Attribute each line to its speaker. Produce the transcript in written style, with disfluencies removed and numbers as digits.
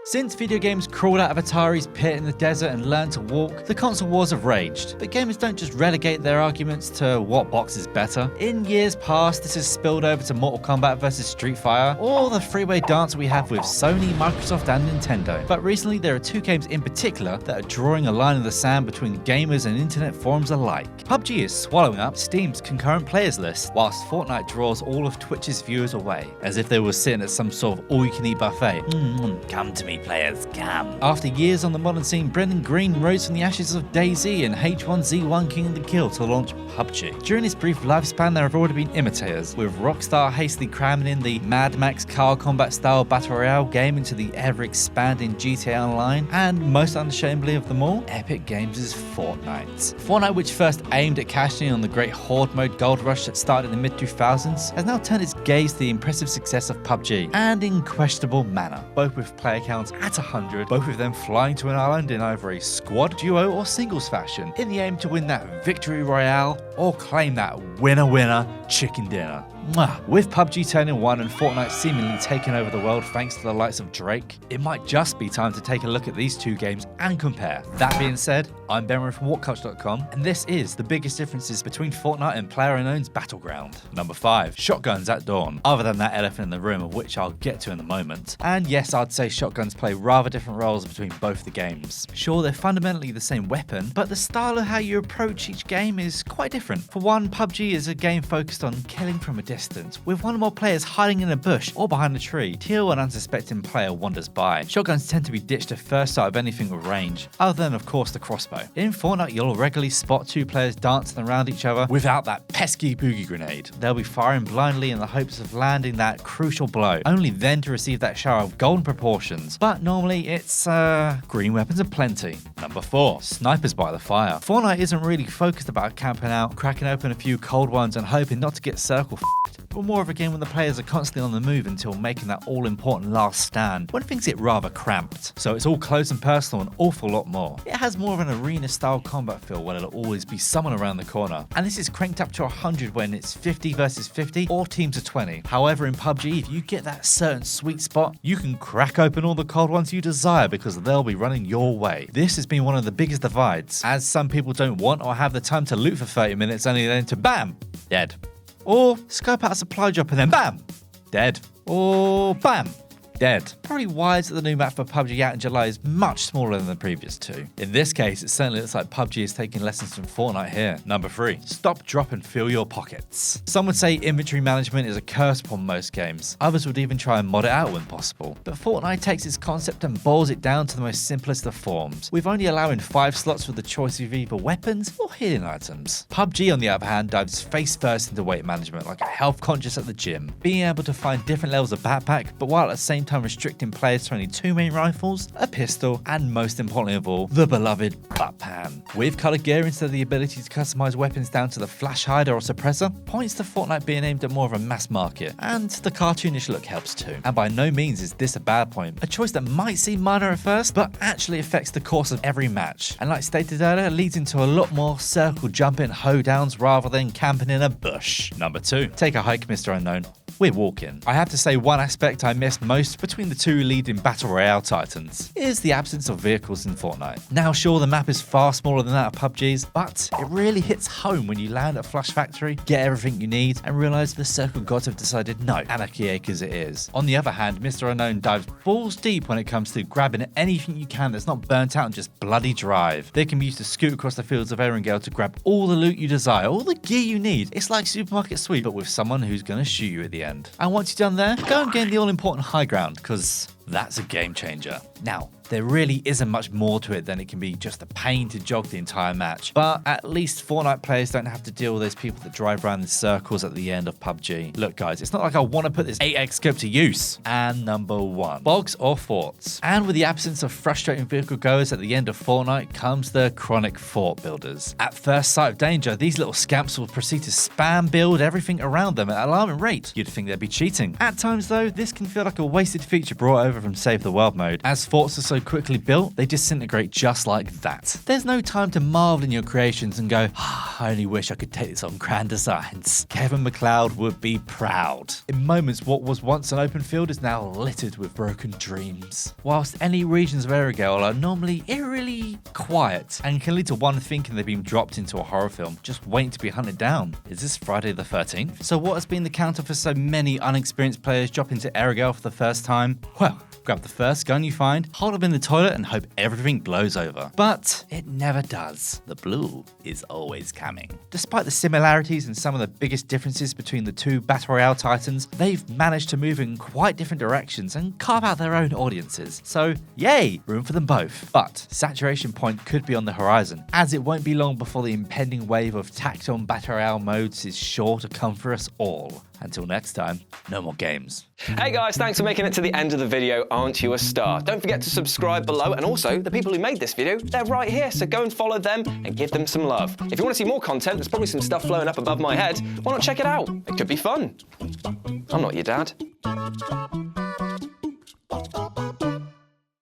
Speaker 1: Since video games crawled out of Atari's pit in the desert and learned to walk, the console wars have raged. But gamers don't just relegate their arguments to what box is better. In years past, this has spilled over to Mortal Kombat vs Street Fighter, or the freeway dance we have with Sony, Microsoft and Nintendo. But recently there are two games in particular that are drawing a line in the sand between gamers and internet forums alike. PUBG is swallowing up Steam's concurrent players list, whilst Fortnite draws all of Twitch's viewers away, as if they were sitting at some sort of all-you-can-eat buffet. Come to me, players, come. After years on the modern scene, Brendan Green rose from the ashes of DayZ and H1Z1 King of the Kill to launch PUBG. During his brief lifespan, there have already been imitators, with Rockstar hastily cramming in the Mad Max car combat style Battle Royale game into the ever-expanding GTA Online, and most unashamedly of them all, Epic Games' Fortnite. Fortnite, which first aimed at cashing in on the great Horde mode gold rush that started in the mid-2000s, has now turned its gaze to the impressive success of PUBG, and in questionable manner, both with player counts at 100, both of them flying to an island in either a squad, duo or singles fashion, in the aim to win that victory royale or claim that winner chicken dinner. With PUBG turning 1 and Fortnite seemingly taking over the world thanks to the likes of Drake, it might just be time to take a look at these two games and compare. That being said, I'm Ben from WhatCulture.com, and this is the biggest differences between Fortnite and PlayerUnknown's Battleground. Number 5. Shotguns at dawn. Other than that elephant in the room, of which I'll get to in a moment. And yes, I'd say shotguns play rather different roles between both the games. Sure, they're fundamentally the same weapon, but the style of how you approach each game is quite different. For one, PUBG is a game focused on killing from a distance, with one or more players hiding in a bush or behind a tree till an unsuspecting player wanders by. Shotguns tend to be ditched at first sight of anything with range, other than of course the crossbow. In Fortnite, you'll regularly spot two players dancing around each other without that pesky boogie grenade. They'll be firing blindly in the hopes of landing that crucial blow, only then to receive that shower of golden proportions. But normally it's green weapons aplenty. Number 4. Snipers by the fire. Fortnite isn't really focused about camping out, cracking open a few cold ones and hoping not to get circle f***ed, but more of a game when the players are constantly on the move until making that all-important last stand, when things get rather cramped. So it's all close and personal an awful lot more. It has more of an arena-style combat feel where there'll always be someone around the corner, and this is cranked up to 100 when it's 50 versus 50 or teams of 20. However, in PUBG, if you get that certain sweet spot, you can crack open all the cold ones you desire because they'll be running your way. This has been one of the biggest divides, as some people don't want or have the time to loot for 30 minutes only then to BAM! Dead. Or scope out a supply drop and then BAM! Dead. Or BAM! Dead. Probably why is that the new map for PUBG out in July is much smaller than the previous two. In this case, it certainly looks like PUBG is taking lessons from Fortnite here. Number 3. Stop, drop and fill your pockets. Some would say inventory management is a curse upon most games. Others would even try and mod it out when possible. But Fortnite takes its concept and boils it down to the most simplest of forms, with only allowing 5 slots with the choice of either weapons or healing items. PUBG, on the other hand, dives face first into weight management like a health conscious at the gym, being able to find different levels of backpack, but while at the same time restricting players to only 2 main rifles, a pistol, and most importantly of all, the beloved butt pan. With colour gear instead of the ability to customise weapons down to the flash hider or suppressor, points to Fortnite being aimed at more of a mass market, and the cartoonish look helps too. And by no means is this a bad point, a choice that might seem minor at first, but actually affects the course of every match, and like stated earlier, leads into a lot more circle jumping hoedowns rather than camping in a bush. Number 2. Take a hike, Mr. Unknown. We're walking. I have to say one aspect I missed most between the two leading Battle Royale titans is the absence of vehicles in Fortnite. Now sure, the map is far smaller than that of PUBG's, but it really hits home when you land at Flush Factory, get everything you need, and realise the Circle Gods have decided no, Anarchy Acres it is. On the other hand, Mr. Unknown dives balls deep when it comes to grabbing anything you can that's not burnt out and just bloody drive. They can be used to scoot across the fields of Erangel to grab all the loot you desire, all the gear you need. It's like Supermarket Sweep, but with someone who's gonna shoot you at the end. And once you're done there, go and gain the all-important high ground, because that's a game changer. Now, there really isn't much more to it than it can be just a pain to jog the entire match, but at least Fortnite players don't have to deal with those people that drive around in circles at the end of PUBG. Look guys, it's not like I want to put this 8x scope to use. And number 1, bogs or forts. And with the absence of frustrating vehicle goers at the end of Fortnite comes the chronic fort builders. At first sight of danger, these little scamps will proceed to spam build everything around them at an alarming rate. You'd think they'd be cheating. At times though, this can feel like a wasted feature brought over over from Save the World mode. As forts are so quickly built, they disintegrate just like that. There's no time to marvel in your creations and go, I only wish I could take this on grand designs. Kevin MacLeod would be proud. In moments, what was once an open field is now littered with broken dreams. Whilst any regions of Erigale are normally eerily quiet and can lead to one thinking they've been dropped into a horror film, just waiting to be hunted down. Is this Friday the 13th? So what has been the counter for so many unexperienced players dropping to Erigale for the first time? Well, grab the first gun you find, hold up in the toilet and hope everything blows over. But it never does. The blue is always coming. Despite the similarities and some of the biggest differences between the two Battle Royale titans, they've managed to move in quite different directions and carve out their own audiences. So yay, room for them both. But saturation point could be on the horizon, as it won't be long before the impending wave of tacked-on Battle Royale modes is sure to come for us all. Until next time, no more games.
Speaker 2: Hey guys, thanks for making it to the end of the video. Aren't you a star? Don't forget to subscribe below, and also the people who made this video, they're right here, so go and follow them and give them some love. If you want to see more content, there's probably some stuff flowing up above my head. Why not check it out? It could be fun. I'm not your dad.